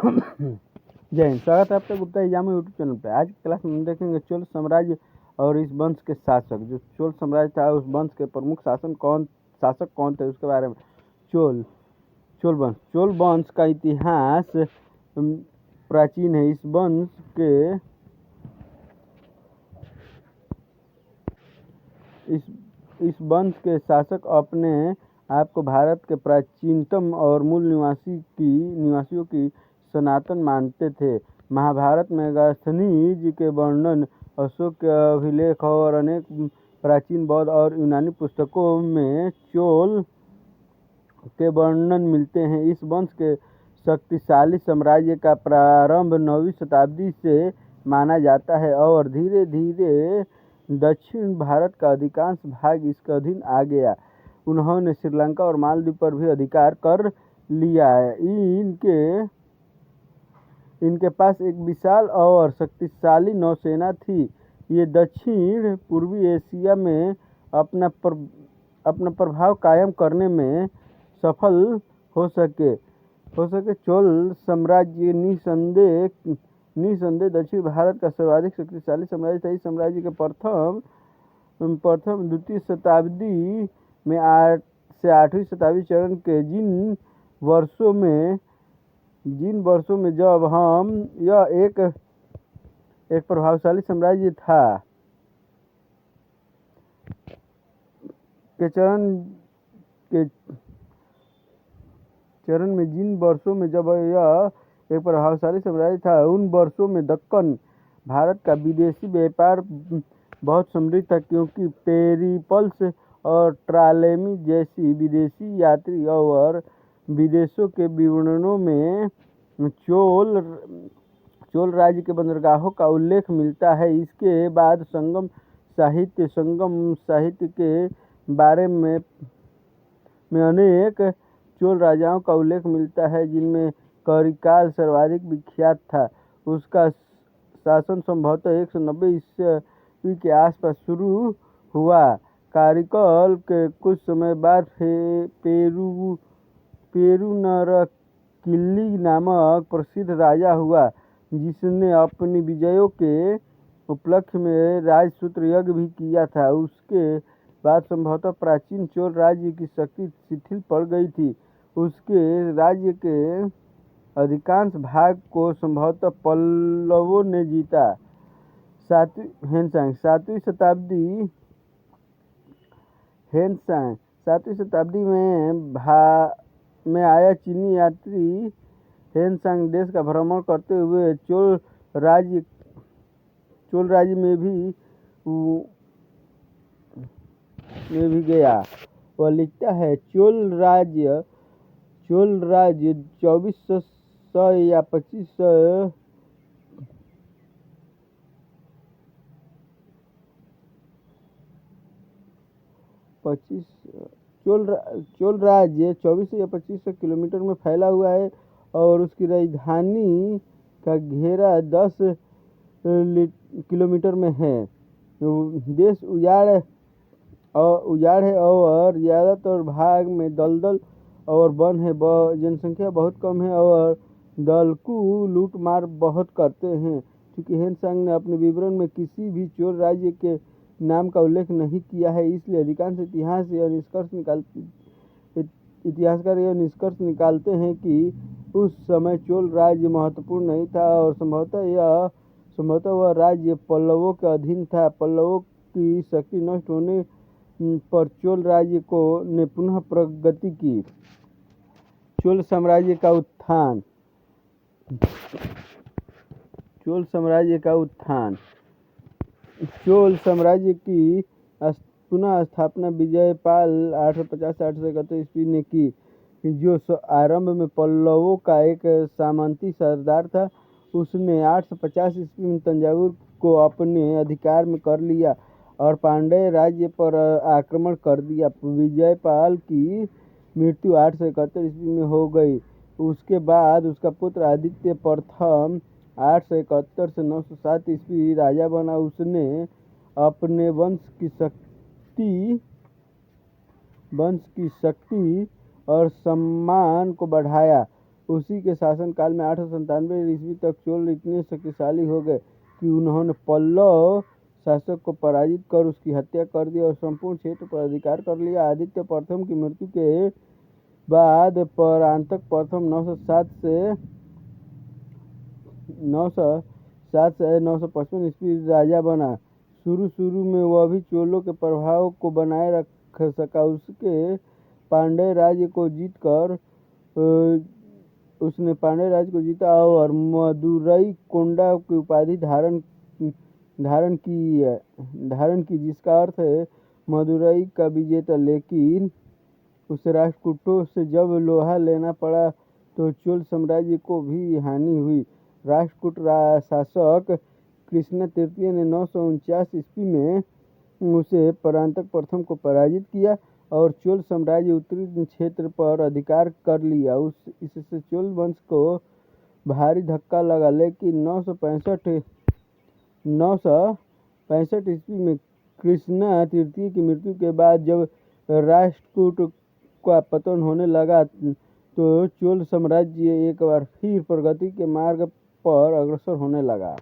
जय हिंद। स्वागत है आपका गुप्ता एग्जाम यूट्यूब चैनल पे। आज की क्लास में हम देखेंगे चोल साम्राज्य और इस वंश के शासक। जो चोल साम्राज्य था उस वंश के प्रमुख शासक कौन थे उसके बारे में। चोल वंश का इतिहास प्राचीन है। इस वंश के शासक अपने आप को भारत के प्राचीनतम और मूल निवासियों की सनातन मानते थे। महाभारत में गस्थनीज के वर्णन, अशोक के अभिलेख और अनेक प्राचीन बौद्ध और यूनानी पुस्तकों में चोल के वर्णन मिलते हैं। इस वंश के शक्तिशाली साम्राज्य का प्रारंभ 9वीं शताब्दी से माना जाता है और धीरे धीरे दक्षिण भारत का अधिकांश भाग इसके अधीन आ गया। उन्होंने श्रीलंका और मालदीव पर भी अधिकार कर लिया है। इनके पास एक विशाल और शक्तिशाली नौसेना थी। ये दक्षिण पूर्वी एशिया में अपना प्रभाव कायम करने में सफल हो सके। चोल साम्राज्य निसंदेह दक्षिण भारत का सर्वाधिक शक्तिशाली साम्राज्य था। इस साम्राज्य के प्रथम द्वितीय शताब्दी में 8 से 8वीं शताब्दी चरण के जिन वर्षों में जब यह एक प्रभावशाली साम्राज्य था के चरण में जिन वर्षों में जब यह एक प्रभावशाली साम्राज्य था उन वर्षों में दक्कन भारत का विदेशी व्यापार बहुत समृद्ध था, क्योंकि पेरिप्लस और टॉलेमी जैसी विदेशी यात्री और विदेशों के विवरणों में चोल राज्य के बंदरगाहों का उल्लेख मिलता है। इसके बाद संगम साहित्य के बारे में अनेक चोल राजाओं का उल्लेख मिलता है, जिनमें करिकाल सर्वाधिक विख्यात था। उसका शासन संभवतः 190 ईस्वी के आसपास शुरू हुआ। कारिकल के कुछ समय बाद पेरुनरकिल्ली नामक प्रसिद्ध राजा हुआ, जिसने अपनी विजयों के उपलक्ष्य में राजसूत्र यज्ञ भी किया था। उसके बाद संभवतः प्राचीन चोल राज्य की शक्ति शिथिल पड़ गई थी। उसके राज्य के अधिकांश भाग को संभवतः पल्लवों ने जीता। 7वीं शताब्दी में आया चीनी यात्री हेनसांग देश का भ्रमण करते हुए चोल राज्य में भी गया। वह लिखता है, चोल राज्य 2400 या 2500 चोल राज्य 2400 या 2500 किलोमीटर में फैला हुआ है और उसकी राजधानी का घेरा 10 किलोमीटर में है। देश उजाड़ है और ज़्यादातर भाग में दलदल और वन है। जनसंख्या बहुत कम है और दलकू लूटमार बहुत करते हैं। क्योंकि हेनसांग ने अपने विवरण में किसी भी चोल राज्य के नाम का उल्लेख नहीं किया है, इसलिए अधिकांश इतिहासकार यह निष्कर्ष निकालते हैं कि उस समय चोल राज्य महत्वपूर्ण नहीं था और संभवतः वह राज्य पल्लवों के अधीन था। पल्लवों की शक्ति नष्ट होने पर चोल राज्य ने पुनः प्रगति की। चोल साम्राज्य का उत्थान। चोल साम्राज्य की पुनः स्थापना विजयपाल 850-831 ईस्वी ने की, जो आरंभ में पल्लवों का एक सामंती सरदार था। उसने 850 ईस्वी में तंजावुर को अपने अधिकार में कर लिया और पांड्य राज्य पर आक्रमण कर दिया। विजयपाल की मृत्यु 871 ईस्वी में हो गई। उसके बाद उसका पुत्र आदित्य प्रथम 871 से 907 ईस्वी राजा बना। उसने अपने वंश की शक्ति और सम्मान को बढ़ाया। उसी के शासनकाल में 897 ईस्वी तक चोल इतने शक्तिशाली हो गए कि उन्होंने पल्लव शासक को पराजित कर उसकी हत्या कर दी और संपूर्ण क्षेत्र पर अधिकार कर लिया। आदित्य प्रथम की मृत्यु के बाद परांतक प्रथम 907 से 955 ईस्वी राजा बना। शुरू में वह भी चोलों के प्रभाव को बनाए रख सका। उसने पांड्य राज्य को जीता और मदुरई कोंडा की उपाधि धारण की जिसका अर्थ है मदुरई का विजेता। लेकिन उसे राष्ट्रकूटों से जब लोहा लेना पड़ा तो चोल साम्राज्य को भी हानि हुई। राष्ट्रकूट शासक कृष्ण तृतीय ने 949 ईस्वी में उसे परांतक प्रथम को पराजित किया और चोल साम्राज्य उत्तरी क्षेत्र पर अधिकार कर लिया। इससे चोल वंश को भारी धक्का लगा। लेकिन 965 ईस्वी में कृष्ण तृतीय की मृत्यु के बाद जब राष्ट्रकूट का पतन होने लगा तो चोल साम्राज्य एक बार फिर प्रगति के मार्ग पर अग्रसर होने लगा।